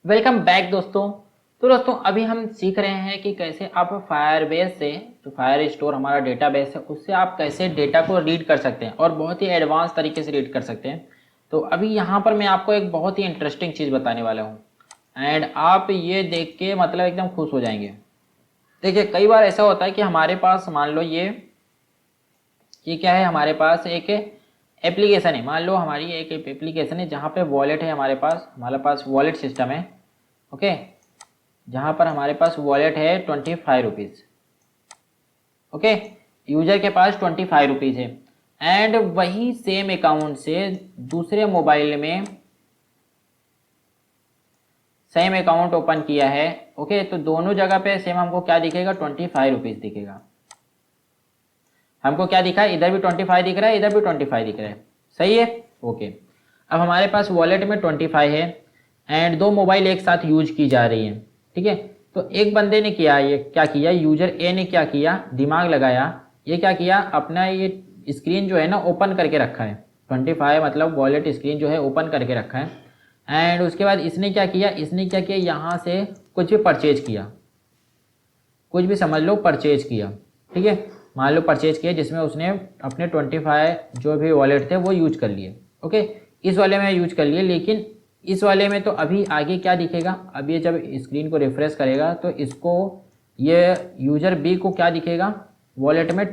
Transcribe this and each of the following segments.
Welcome back दोस्तों। तो दोस्तों अभी हम सीख रहे हैं कि कैसे आप फायरबेस से जो फायर स्टोर हमारा डेटाबेस है उससे आप कैसे डेटा को रीड कर सकते हैं और बहुत ही एडवांस तरीके से रीड कर सकते हैं। तो अभी यहाँ पर मैं आपको एक बहुत ही इंटरेस्टिंग चीज़ बताने वाला हूँ एंड आप ये देख के मतलब एकदम खुश हो जाएंगे। देखिए कई बार ऐसा होता है कि हमारे पास मान लो ये क्या है, हमारे पास एक एप्लीकेशन है। मान लो हमारी एक एप्लीकेशन है जहाँ पे वॉलेट है, हमारे पास वॉलेट सिस्टम है। ओके, जहाँ पर हमारे पास वॉलेट है 25 रुपीज़। ओके, यूजर के पास 25 रुपीज़ है एंड वही सेम अकाउंट से दूसरे मोबाइल में सेम अकाउंट ओपन किया है। ओके, तो दोनों जगह पे सेम हमको क्या दिखेगा, 25 रुपीज़ दिखेगा। हमको क्या दिखा है, इधर भी 25 दिख रहा है, इधर भी 25 दिख रहा है। सही है। ओके, अब हमारे पास वॉलेट में 25 है एंड दो मोबाइल एक साथ यूज की जा रही हैं। ठीक है, तो एक बंदे ने किया, ये क्या किया, यूजर ए ने क्या किया, दिमाग लगाया, ये क्या किया, अपना ये स्क्रीन जो है ना ओपन करके रखा है। 25 मतलब वॉलेट स्क्रीन जो है ओपन करके रखा है एंड उसके बाद इसने क्या किया, यहाँ से कुछ भी परचेज किया, कुछ भी समझ लो परचेज किया। ठीक है, मान लो परचेज किया जिसमें उसने अपने 25 जो भी वॉलेट थे वो यूज कर लिए। ओके, इस वाले में यूज कर लिए, लेकिन इस वाले में तो अभी आगे क्या दिखेगा, अब ये जब स्क्रीन को रिफ्रेश करेगा तो इसको ये यूजर बी को क्या दिखेगा, वॉलेट में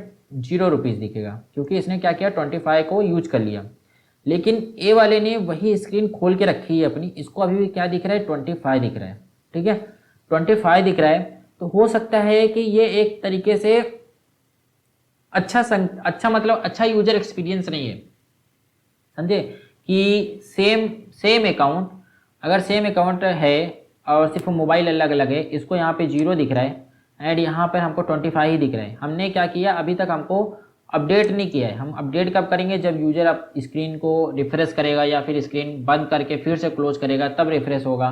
0 रुपीज़ दिखेगा, क्योंकि इसने क्या किया, 25 को यूज कर लिया। लेकिन ए वाले ने वही स्क्रीन खोल के रखी है अपनी, इसको अभी भी क्या दिख रहा है, 25 दिख रहा है। ठीक है, 25 दिख रहा है, तो हो सकता है कि ये एक तरीके से अच्छा मतलब अच्छा यूजर एक्सपीरियंस नहीं है। समझे कि सेम सेम अकाउंट, अगर सेम अकाउंट है और सिर्फ मोबाइल अलग अलग है, इसको यहाँ पे 0 दिख रहा है एंड यहाँ पर हमको 25 ही दिख रहा है। हमने क्या किया, अभी तक हमको अपडेट नहीं किया है। हम अपडेट कब करेंगे, जब यूजर अब स्क्रीन को रिफ्रेश करेगा या फिर स्क्रीन बंद करके फिर से क्लोज करेगा तब रिफ्रेश होगा।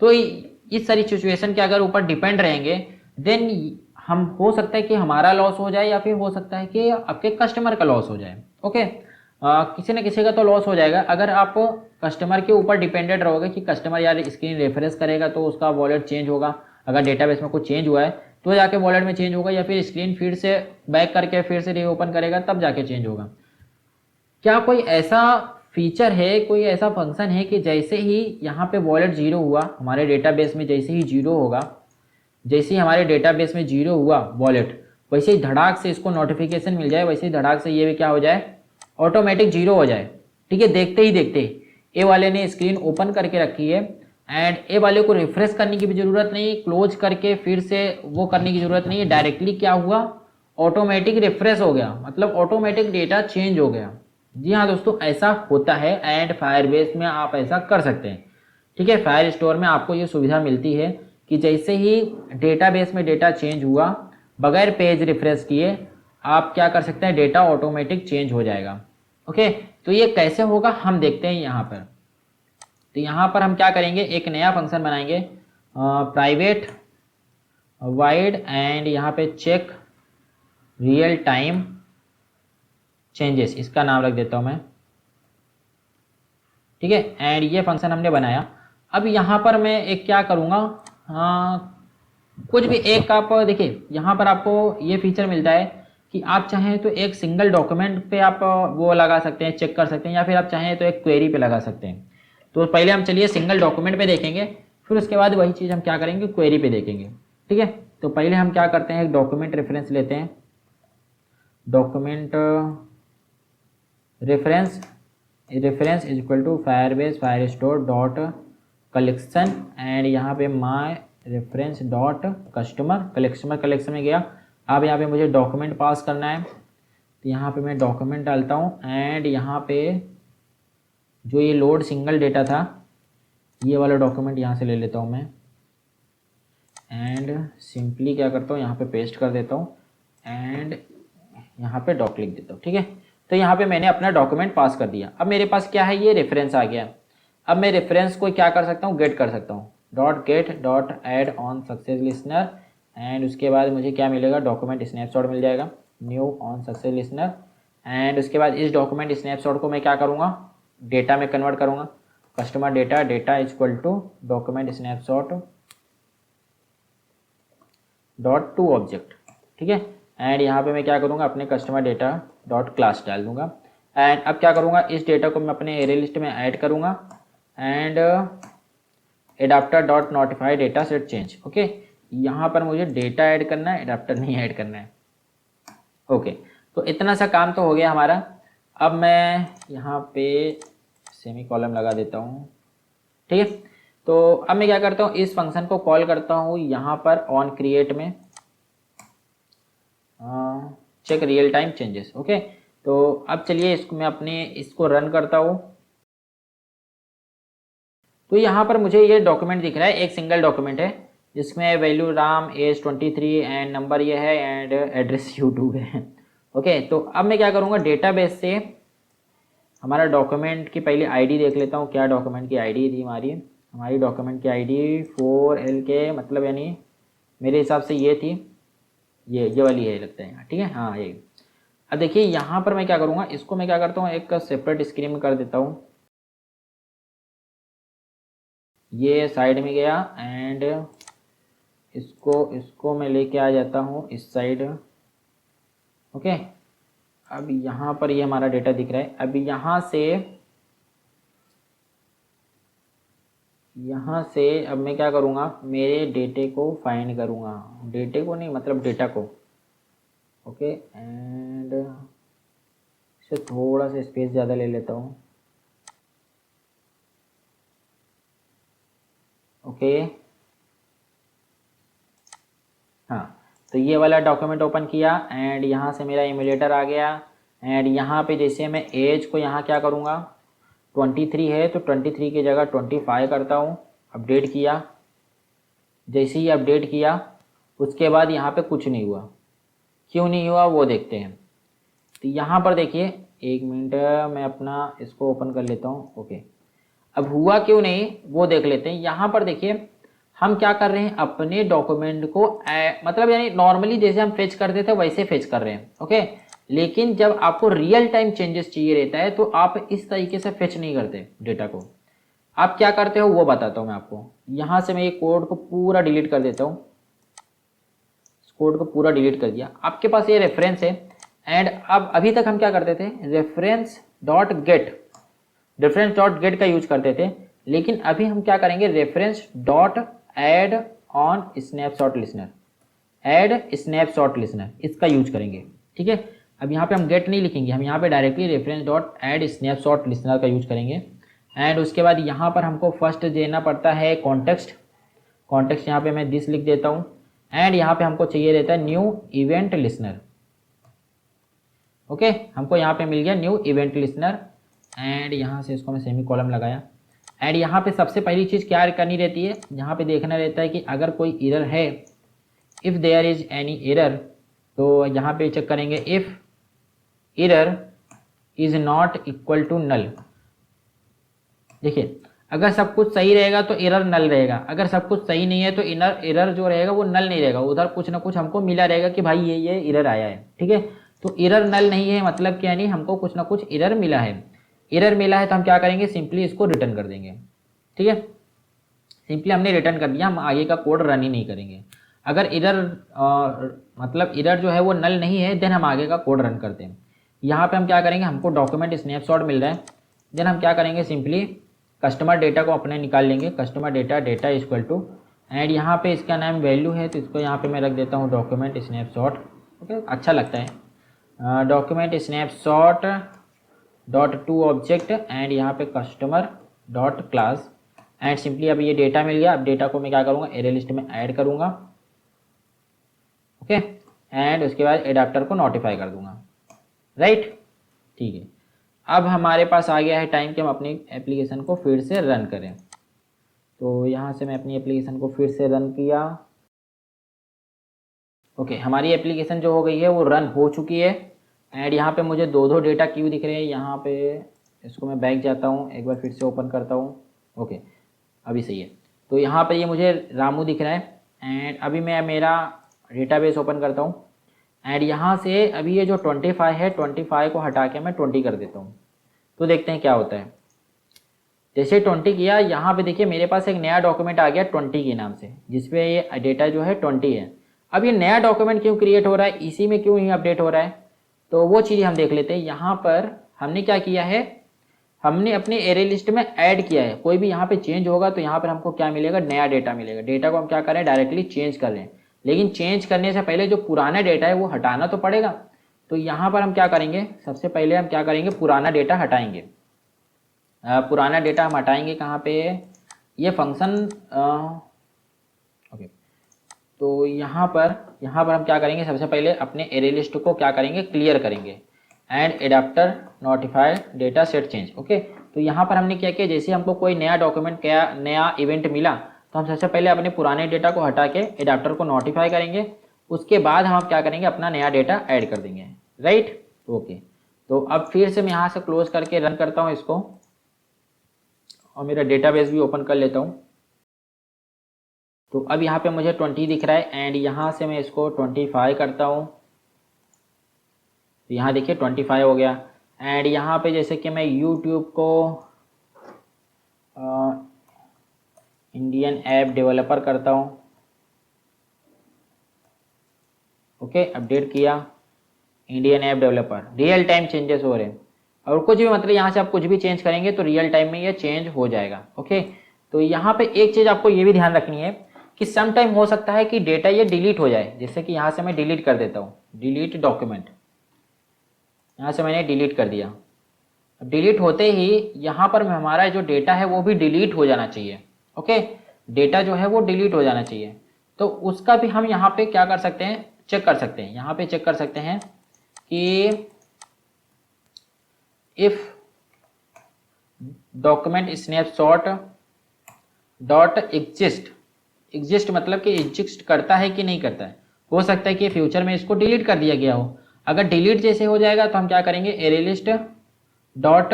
तो इस सारी सिचुएशन के अगर ऊपर डिपेंड रहेंगे देन हम हो सकता है कि हमारा लॉस हो जाए या फिर हो सकता है कि आपके कस्टमर का लॉस हो जाए। ओके, किसी न किसी का तो लॉस हो जाएगा अगर आप कस्टमर के ऊपर डिपेंडेंट रहोगे कि कस्टमर यार स्क्रीन रिफ्रेश करेगा तो उसका वॉलेट चेंज होगा, अगर डेटाबेस में कुछ चेंज हुआ है तो जाके वॉलेट में चेंज होगा, या फिर स्क्रीन फिर से बैक करके फिर से रीओपन करेगा तब जाके चेंज होगा। क्या कोई ऐसा फीचर है, कोई ऐसा फंक्शन है कि जैसे ही यहाँ पे वॉलेट 0 हुआ हमारे डेटाबेस में, जैसे ही 0 होगा, जैसे ही हमारे डेटाबेस में 0 हुआ वॉलेट, वैसे ही धड़ाक से इसको नोटिफिकेशन मिल जाए, वैसे ही धड़ाक से ये भी क्या हो जाए, ऑटोमेटिक 0 हो जाए। ठीक है, देखते ही देखते ए वाले ने स्क्रीन ओपन करके रखी है एंड ए वाले को रिफ्रेश करने की भी ज़रूरत नहीं, क्लोज करके फिर से वो करने की ज़रूरत नहीं है, डायरेक्टली क्या हुआ, ऑटोमेटिक रिफ्रेश हो गया, मतलब ऑटोमेटिक डेटा चेंज हो गया। जी हाँ दोस्तों, ऐसा होता है एंड फायरबेस में आप ऐसा कर सकते हैं। ठीक है, फायर स्टोर में आपको ये सुविधा मिलती है कि जैसे ही डेटाबेस में डेटा चेंज हुआ, बगैर पेज रिफ्रेश किए आप क्या कर सकते हैं, डेटा ऑटोमेटिक चेंज हो जाएगा। ओके, तो ये कैसे होगा हम देखते हैं यहाँ पर। तो यहाँ पर हम क्या करेंगे, एक नया फंक्शन बनाएंगे, प्राइवेट वाइड एंड यहाँ पे चेक रियल टाइम चेंजेस, इसका नाम रख देता हूँ मैं। ठीक है, एंड ये फंक्शन हमने बनाया। अब यहाँ पर मैं एक क्या करूँगा, हाँ कुछ भी एक आप देखिए, यहाँ पर आपको ये फीचर मिलता है कि आप चाहें तो एक सिंगल डॉक्यूमेंट पे आप वो लगा सकते हैं, चेक कर सकते हैं, या फिर आप चाहें तो एक क्वेरी पे लगा सकते हैं। तो पहले हम चलिए सिंगल डॉक्यूमेंट पे देखेंगे, फिर उसके बाद वही चीज़ हम क्या करेंगे, क्वेरी पे देखेंगे। ठीक है, तो पहले हम क्या करते हैं, एक डॉक्यूमेंट रेफरेंस लेते हैं, document reference reference is equal to Firebase Firestore dot collection and यहाँ पे माई रेफरेंस डॉट कलेक्शन में गया। अब यहाँ पे मुझे डॉक्यूमेंट पास करना है, तो यहाँ पे मैं डॉक्यूमेंट डालता हूँ एंड यहाँ पे जो ये लोड सिंगल डेटा था ये वाला डॉक्यूमेंट यहाँ से ले लेता हूँ मैं एंड सिंपली क्या करता हूँ, यहाँ पे पेस्ट कर देता हूँ एंड यहाँ पे डॉक लिख देता हूँ। ठीक है, तो यहाँ पे मैंने अपना डॉक्यूमेंट पास कर दिया। अब मेरे पास क्या है, ये रेफरेंस आ गया। अब मैं रेफरेंस को क्या कर सकता हूँ, गेट कर सकता हूँ, dot gate dot add on success listener and उसके बाद मुझे क्या मिलेगा, डॉक्यूमेंट स्नैपशॉट मिल जाएगा, new on success listener and उसके बाद इस डॉक्यूमेंट स्नैपशॉट को मैं क्या करूँगा, डेटा में कन्वर्ट करूँगा। Customer data data equal to document snapshot dot to object, ठीक है। एंड यहाँ पे मैं क्या करूँगा, अपने कस्टमर डेटा डॉट क्लास डाल दूँगा। एंड अब क्या करूँगा, इस डेटा को मैं अपने एरे लिस्ट में ऐड करूँगा and adapter dot notify data set change. Okay, यहाँ पर मुझे डेटा ऐड करना है, एडाप्टर नहीं ऐड करना है। ओके, तो इतना सा काम तो हो गया हमारा। अब मैं यहाँ पे सेमी कॉलम लगा देता हूँ, ठीक है। तो अब मैं क्या करता हूँ, इस फंक्शन को कॉल करता हूँ यहाँ पर ऑन क्रिएट में check real time changes. Okay, तो अब चलिए इसको मैं अपने इसको रन करता हूँ। तो यहाँ पर मुझे ये डॉक्यूमेंट दिख रहा है, एक सिंगल डॉक्यूमेंट है जिसमें value Ram age 23 and number ये है एंड एड्रेस यूट्यूब है। ओके, तो अब मैं क्या करूँगा, डेटाबेस से हमारा डॉक्यूमेंट की पहले आईडी देख लेता हूँ, क्या डॉक्यूमेंट की आईडी थी हमारी डॉक्यूमेंट की आईडी 4LK, मतलब यानी मेरे हिसाब से ये थी, ये वाली है लगता है, ठीक है, हाँ ये। अब देखिए यहाँ पर मैं क्या करूँगा, इसको मैं क्या करता हूँ, एक सेपरेट स्क्रीन में कर देता हूँ, ये साइड में गया एंड इसको मैं लेके आ जाता हूँ इस साइड। ओके, अब यहाँ पर ये हमारा डेटा दिख रहा है। अब यहाँ से अब मैं क्या करूँगा, मेरे डेटे को फाइंड करूँगा, डेटे को नहीं मतलब डेटा को। ओके, एंड इसे थोड़ा सा स्पेस ज़्यादा ले लेता हूँ। ओके, हाँ, तो ये वाला डॉक्यूमेंट ओपन किया एंड यहाँ से मेरा इम्यूलेटर आ गया एंड यहाँ पे जैसे मैं एज को यहाँ क्या करूँगा, 23 है तो 23 की जगह 25 करता हूँ। अपडेट किया, जैसे ही अपडेट किया उसके बाद यहाँ पे कुछ नहीं हुआ। क्यों नहीं हुआ वो देखते हैं। तो यहाँ पर देखिए, एक मिनट मैं अपना इसको ओपन कर लेता हूँ। ओके, अब हुआ क्यों नहीं वो देख लेते हैं। यहाँ पर देखिए हम क्या कर रहे हैं, अपने डॉक्यूमेंट को मतलब यानी नॉर्मली जैसे हम फेच करते थे वैसे फेच कर रहे हैं। ओके, लेकिन जब आपको रियल टाइम चेंजेस चाहिए रहता है तो आप इस तरीके से फेच नहीं करते डेटा को। आप क्या करते हो वो बताता हूँ मैं आपको। यहाँ से मैं ये कोड को पूरा डिलीट कर देता हूँ, कोड को पूरा डिलीट कर दिया। आपके पास ये रेफरेंस है एंड अब अभी तक हम क्या करते थे, रेफरेंस डॉट गेट का यूज करते थे, लेकिन अभी हम क्या करेंगे, reference dot add on snapshot listener, इसका यूज करेंगे, ठीक है। अब यहाँ पे हम गेट नहीं लिखेंगे, हम यहाँ पे directly reference dot add snapshot listener का यूज करेंगे। एंड उसके बाद यहाँ पर हमको फर्स्ट देना पड़ता है कॉन्टेक्स्ट यहाँ पे मैं दिस लिख देता हूँ एंड यहाँ पे हमको चाहिए रहता है न्यू इवेंट लिसनर। ओके, हमको यहाँ पे मिल गया न्यू इवेंट लिसनर एंड यहाँ से इसको मैं सेमी कॉलम लगाया। एंड यहाँ पे सबसे पहली चीज़ क्या करनी रहती है, यहाँ पे देखना रहता है कि अगर कोई एरर है, if there is any error, तो यहाँ पे चेक करेंगे if error is not equal to null. देखिए, अगर सब कुछ सही रहेगा तो एरर नल रहेगा, अगर सब कुछ सही नहीं है तो एरर जो रहेगा वो नल नहीं रहेगा, उधर कुछ ना कुछ हमको मिला रहेगा कि भाई ये एरर आया है, ठीक है। तो एरर नल नहीं है मतलब क्या, नहीं हमको कुछ ना कुछ एरर मिला है। एरर मिला है तो हम क्या करेंगे, सिंपली इसको रिटर्न कर देंगे, ठीक है। सिंपली हमने रिटर्न कर दिया, हम आगे का कोड रन ही नहीं करेंगे। अगर एरर मतलब एरर जो है वो नल नहीं है देन हम आगे का कोड रन करते हैं। यहाँ पे हम क्या करेंगे, हमको डॉक्यूमेंट स्नैपशॉट मिल रहा है, देन हम क्या करेंगे, सिंपली कस्टमर डेटा को अपने निकाल लेंगे, customer data equal to and यहाँ पे इसका नाम वैल्यू है तो इसको यहाँ पे मैं रख देता हूँ डॉक्यूमेंट स्नैपशॉट। ओके, अच्छा लगता है, document snapshot dot to object and यहाँ पे customer dot class and simply अब ये डेटा मिल गया। अब डेटा को मैं क्या करूँगा, एरे लिस्ट में ऐड करूँगा। ओके, एंड उसके बाद एडाप्टर को नोटिफाई कर दूँगा, राइट, ठीक है। अब हमारे पास आ गया है टाइम कि हम अपनी एप्लीकेशन को फिर से रन करें। तो यहाँ से मैं अपनी एप्लीकेशन को फिर से रन किया। ओके, हमारी एप्लीकेशन जो हो गई है वो रन हो चुकी है एंड यहाँ पे मुझे दो डेटा क्यों दिख रहे हैं। यहाँ पे इसको मैं बैक जाता हूँ, एक बार फिर से ओपन करता हूँ। ओके, अभी सही है। तो यहाँ पे ये मुझे रामू दिख रहा है एंड अभी मैं मेरा डेटाबेस ओपन करता हूँ एंड यहाँ से अभी ये जो 25 है, 25 को हटा के मैं 20 कर देता हूँ। तो देखते हैं क्या होता है। जैसे 20 किया, यहाँ पे देखिए मेरे पास एक नया डॉक्यूमेंट आ गया 20 के नाम से, जिसपे ये डेटा जो है 20 है। अब ये नया डॉक्यूमेंट क्यों क्रिएट हो रहा है, इसी में क्यों ही अपडेट हो रहा है, तो वो चीज़ हम देख लेते हैं। यहाँ पर हमने क्या किया है, हमने अपने एरे लिस्ट में ऐड किया है। कोई भी यहाँ पे चेंज होगा तो यहाँ पर हमको क्या मिलेगा, नया डेटा मिलेगा। डेटा को हम क्या कर रहे हैं, डायरेक्टली चेंज कर रहे हैं, लेकिन चेंज करने से पहले जो पुराना डेटा है वो हटाना तो पड़ेगा। तो यहाँ पर हम क्या करेंगे, सबसे पहले हम क्या करेंगे, पुराना डेटा हटाएंगे। पुराना डेटा हम हटाएंगे कहाँ पे, ये फंक्शन ओके। तो यहाँ पर हम क्या करेंगे, सबसे पहले अपने एरे लिस्ट को क्या करेंगे, क्लियर करेंगे। And adapter notify data set change. Okay, तो यहाँ पर हमने क्या किया, जैसे हमको कोई नया डॉक्यूमेंट, क्या नया इवेंट मिला, तो हम सबसे पहले अपने पुराने डेटा को हटा के एडाप्टर को नोटिफाई करेंगे। उसके बाद हम क्या करेंगे, अपना नया डेटा ऐड कर देंगे, राइट। ओके, तो अब फिर से मैं यहाँ से क्लोज करके रन करता हूँ इसको, और मेरा डेटाबेस भी ओपन कर लेता हूँ। तो अब यहाँ पे मुझे 20 दिख रहा है, एंड यहाँ से मैं इसको 25 करता हूँ। तो यहाँ देखिए 25 हो गया। एंड यहाँ पे जैसे कि मैं YouTube को इंडियन ऐप डेवलपर करता हूँ। ओके, अपडेट किया, Indian app developer, real time changes हो रहे हैं। और कुछ भी मतलब यहाँ से आप कुछ भी चेंज करेंगे तो रियल टाइम में ये चेंज हो जाएगा। ओके, तो यहाँ पे एक चीज़ आपको ये भी ध्यान रखनी है कि सम टाइम हो सकता है कि डेटा ये डिलीट हो जाए। जैसे कि यहाँ से मैं डिलीट कर देता हूँ, डिलीट डॉक्यूमेंट, यहाँ से मैंने डिलीट कर दिया। अब डिलीट होते ही यहाँ पर हमारा जो डेटा है वो भी डिलीट हो जाना चाहिए। ओके, डेटा जो है वो डिलीट हो जाना चाहिए। तो उसका भी हम यहाँ पे क्या कर सकते हैं, चेक कर सकते हैं। यहाँ पे चेक कर सकते हैं कि if document snapshot dot exist मतलब कि एग्जिस्ट करता है कि नहीं करता है। हो सकता है कि फ्यूचर में इसको डिलीट कर दिया गया हो। अगर डिलीट जैसे हो जाएगा तो हम क्या करेंगे, एरे लिस्ट डॉट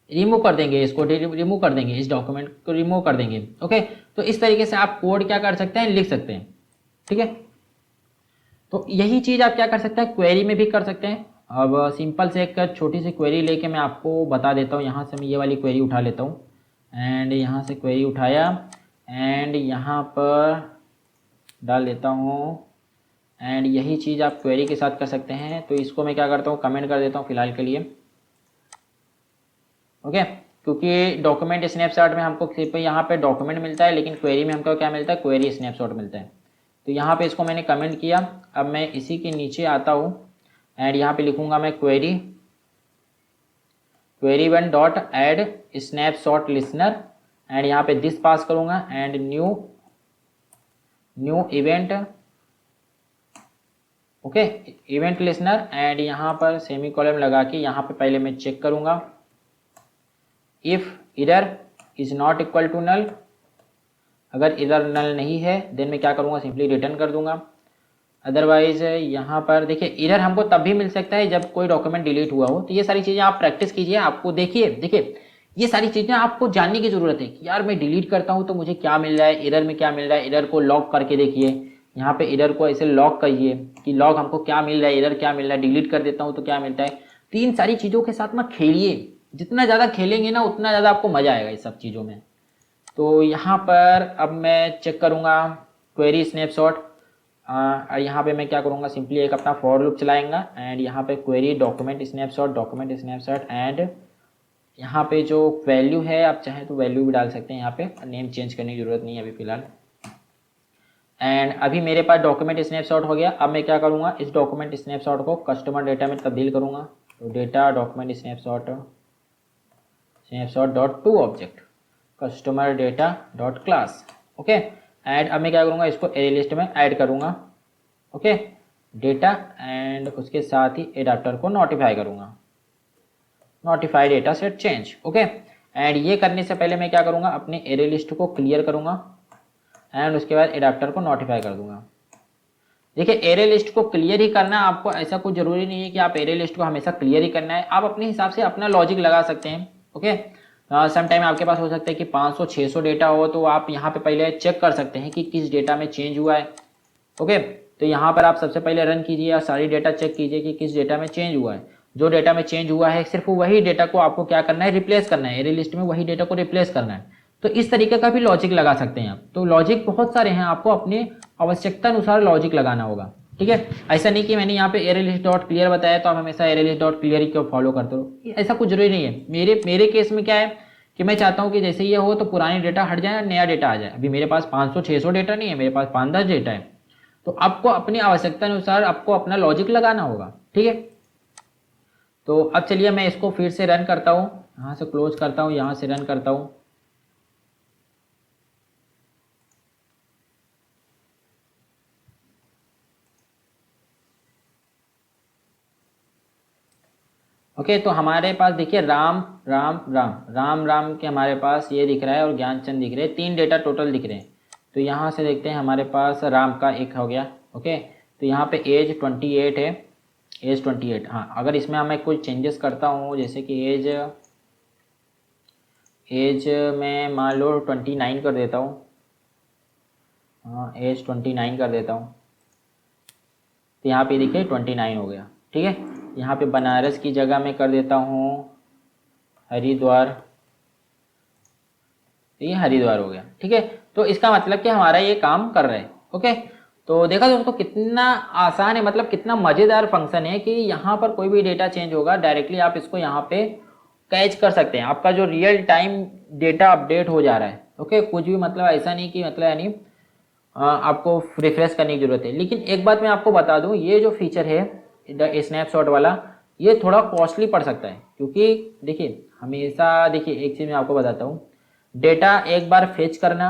रिमूव कर देंगे, इसको रिमूव कर देंगे, इस डॉक्यूमेंट को रिमूव कर देंगे। ओके, तो इस तरीके से आप कोड क्या कर सकते हैं, लिख सकते हैं। ठीक है, तो यही चीज़ आप क्या कर सकते हैं, क्वेरी में भी कर सकते हैं। अब सिंपल से एक छोटी सी क्वेरी लेके मैं आपको बता देता हूँ। यहाँ से मैं ये वाली क्वेरी उठा लेता हूँ, एंड यहाँ से क्वेरी उठाया, एंड यहाँ पर डाल देता हूँ। एंड यही चीज़ आप क्वेरी के साथ कर सकते हैं। तो इसको मैं क्या करता हूँ, कमेंट कर देता हूँ फिलहाल के लिए। ओके, क्योंकि डॉक्यूमेंट स्नैपशॉट में हमको सिर्फ यहाँ पे डॉक्यूमेंट मिलता है, लेकिन क्वेरी में हमको क्या मिलता है, क्वेरी स्नैपशॉट मिलता है। तो यहाँ पे इसको मैंने कमेंट किया। अब मैं इसी के नीचे आता हूँ, एंड यहाँ पे लिखूँगा मैं query 1 dot add snapshot listener, and यहाँ पे दिस पास करूँगा, and new event, okay, event listener. And यहाँ पर सेमीकोलन लगा के यहाँ पे पहले मैं चेक करूँगा, if error is not equal to null. अगर एरर नल नहीं है देन मैं क्या करूँगा, सिंपली रिटर्न कर दूंगा। अदरवाइज यहाँ पर देखिए एरर हमको तब भी मिल सकता है जब कोई डॉक्यूमेंट डिलीट हुआ हो। तो ये सारी चीज़ें आप प्रैक्टिस कीजिए। आपको देखिए ये सारी चीज़ें आपको जानने की ज़रूरत है कि यार मैं डिलीट करता हूँ तो मुझे क्या मिल रहा है, एरर में क्या मिल रहा है। एरर को लॉग करके देखिए, यहाँ पे एरर को ऐसे लॉग करिए कि लॉग हमको क्या मिल रहा है, एरर क्या मिल रहा है, डिलीट कर देता हूँ तो क्या मिलता है। तो इन सारी चीज़ों के साथ ना खेलिए, जितना ज़्यादा खेलेंगे ना उतना ज़्यादा आपको मज़ा आएगा इस सब चीज़ों में। तो यहाँ पर अब मैं चेक करूँगा क्वेरी स्नैपशॉट, और यहाँ पे मैं क्या करूँगा, सिंपली एक अपना फॉर लूप चलाएंगा, एंड यहाँ पे क्वेरी डॉक्यूमेंट स्नैपशॉट, एंड यहाँ पे जो वैल्यू है आप चाहें तो वैल्यू भी डाल सकते हैं। यहाँ पे नेम चेंज करने की ज़रूरत नहीं है अभी फ़िलहाल। एंड अभी मेरे पास डॉक्यूमेंट स्नैपशॉट हो गया। अब मैं क्या करूँगा, इस डॉक्यूमेंट स्नैपशॉट को कस्टमर डेटा में तब्दील करूँगा। तो data document snapshot dot to object customer data dot class. Okay, and अब मैं क्या करूँगा, इसको एरे लिस्ट में ऐड करूँगा। ओके, डेटा, एंड उसके साथ ही एडाप्टर को नोटिफाई करूँगा, notify data set change. Okay, and ये करने से पहले मैं क्या करूँगा, अपने एरे लिस्ट को क्लियर करूँगा, एंड उसके बाद एडाप्टर को नोटिफाई कर दूँगा। देखिए एरे लिस्ट को क्लियर ही करना है आपको, ऐसा कुछ ज़रूरी नहीं है कि आप एरे लिस्ट को हमेशा क्लियर ही करना है। आप अपने हिसाब से अपना लॉजिक लगा सकते हैं। ओके, सम टाइम आपके पास हो सकता है कि 500-600 डेटा हो, तो आप यहाँ पे पहले चेक कर सकते हैं कि किस डेटा में चेंज हुआ है। ओके, तो यहाँ पर आप सबसे पहले रन कीजिए और सारी डेटा चेक कीजिए कि किस डेटा में चेंज हुआ है। जो डेटा में चेंज हुआ है सिर्फ वही डेटा को आपको क्या करना है, रिप्लेस करना है, एरे लिस्ट में वही डेटा को रिप्लेस करना है। तो इस तरीके का भी लॉजिक लगा सकते हैं आप। तो लॉजिक बहुत सारे हैं, आपको अपने आवश्यकता अनुसार लॉजिक लगाना होगा, ठीक है। ऐसा नहीं कि मैंने यहाँ पे एरे लिस्ट डॉट क्लियर बताया तो आप हमेशा एरे लिस्ट डॉट क्लियर ही क्यों फॉलो करते रहो, ऐसा कुछ जरूरी नहीं है। मेरे केस में क्या है कि मैं चाहता हूँ कि जैसे ये हो तो पुरानी डेटा हट जाए, नया डेटा आ जाए। अभी मेरे पास 500-600 डेटा नहीं है, मेरे पास 5-10 डेटा है। तो आपको अपनी आवश्यकता अनुसार आपको अपना लॉजिक लगाना होगा, ठीक है। तो अब चलिए मैं इसको फिर से रन करता हूँ, यहाँ से क्लोज करता हूँ, यहाँ से रन करता हूँ। ओके, तो हमारे पास देखिए राम राम राम राम राम के हमारे पास ये दिख रहा है और ज्ञानचंद दिख रहे हैं, 3 डेटा टोटल दिख रहे हैं। तो यहाँ से देखते हैं हमारे पास राम का एक हो गया। ओके, तो यहाँ पे एज 28 है, एज 28। हाँ, अगर इसमें मैं कुछ चेंजेस करता हूँ जैसे कि एज में मान लो 29 कर देता हूँ। हाँ, एज 29 कर देता हूँ, तो यहाँ पे देखिए 29 हो गया, ठीक है। यहाँ पे बनारस की जगह मैं कर देता हूँ हरिद्वार, तो ये हरिद्वार हो गया, ठीक है। तो इसका मतलब कि हमारा ये काम कर रहा है। ओके, तो देखा दोस्तों कितना आसान है, मतलब कितना मज़ेदार फंक्शन है कि यहाँ पर कोई भी डेटा चेंज होगा डायरेक्टली आप इसको यहाँ पे कैच कर सकते हैं। आपका जो रियल टाइम डेटा अपडेट हो जा रहा है। ओके, कुछ भी मतलब ऐसा नहीं कि मतलब यानी आपको रिफ्रेश करने की जरूरत है। लेकिन एक बात मैं आपको बता दूं, ये जो फीचर है स्नैपशॉट वाला, ये थोड़ा कॉस्टली पड़ सकता है। क्योंकि देखिए हमेशा देखिए एक चीज़ मैं आपको बताता हूँ, डेटा एक बार फेच करना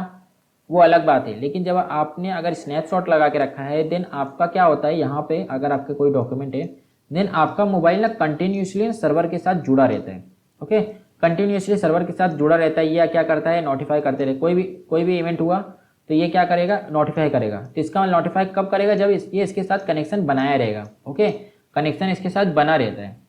वो अलग बात है, लेकिन जब आपने अगर स्नैपशॉट लगा के रखा है देन आपका क्या होता है, यहाँ पे अगर आपके कोई डॉक्यूमेंट है देन आपका मोबाइल ना कंटिन्यूसली सर्वर के साथ जुड़ा रहता है। ओके, कंटिन्यूसली सर्वर के साथ जुड़ा रहता है। ये क्या करता है, नोटिफाई करते रहे, कोई भी इवेंट हुआ तो ये क्या करेगा, नोटिफाई करेगा। तो इसका नोटिफाई कब करेगा, जब ये इसके साथ कनेक्शन बनाया रहेगा। ओके, कनेक्शन इसके साथ बना रहता है।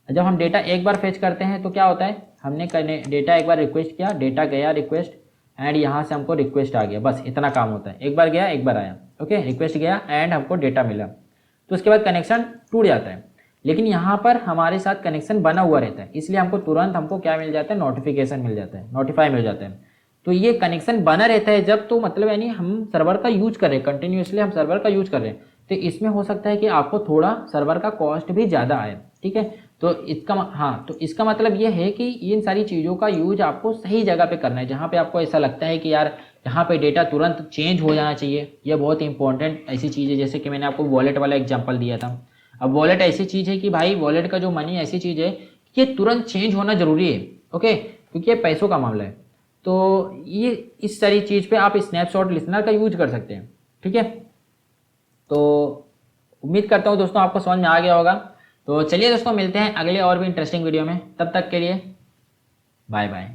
जब हम डेटा एक बार फेच करते हैं तो क्या होता है, हमने डेटा एक बार रिक्वेस्ट किया, डेटा गया रिक्वेस्ट एंड यहाँ से हमको रिक्वेस्ट आ गया, बस इतना काम होता है। एक बार गया एक बार आया। ओके, रिक्वेस्ट गया एंड हमको डेटा मिला, तो उसके बाद कनेक्शन टूट जाता है। लेकिन यहाँ पर हमारे साथ कनेक्शन बना हुआ रहता है, इसलिए हमको तुरंत हमको क्या मिल जाता है, नोटिफिकेशन मिल जाता है, नोटिफाई मिल जाता है। तो ये कनेक्शन बना रहता है जब, तो मतलब यानी हम सर्वर का यूज कर रहे हैं, कंटिन्यूसली हम सर्वर का यूज कर रहे हैं। तो इसमें हो सकता है कि आपको थोड़ा सर्वर का कॉस्ट भी ज़्यादा आए, ठीक है। तो इसका मतलब ये है कि इन सारी चीज़ों का यूज आपको सही जगह पे करना है, जहाँ पे आपको ऐसा लगता है कि यार यहाँ पे डेटा तुरंत चेंज हो जाना चाहिए। यह बहुत इंपॉर्टेंट ऐसी चीज़ है, जैसे कि मैंने आपको वॉलेट वाला एग्जाम्पल दिया था। अब वॉलेट ऐसी चीज़ है कि भाई वॉलेट का जो मनी ऐसी चीज़ है कि ये तुरंत चेंज होना जरूरी है। ओके, क्योंकि ये पैसों का मामला है। तो ये इस सारी चीज़ पे आप स्नैपशॉट लिसनर का यूज कर सकते हैं, ठीक है। तो उम्मीद करता हूँ दोस्तों आपको समझ में आ गया होगा। तो चलिए दोस्तों मिलते हैं अगले और भी इंटरेस्टिंग वीडियो में, तब तक के लिए बाय बाय।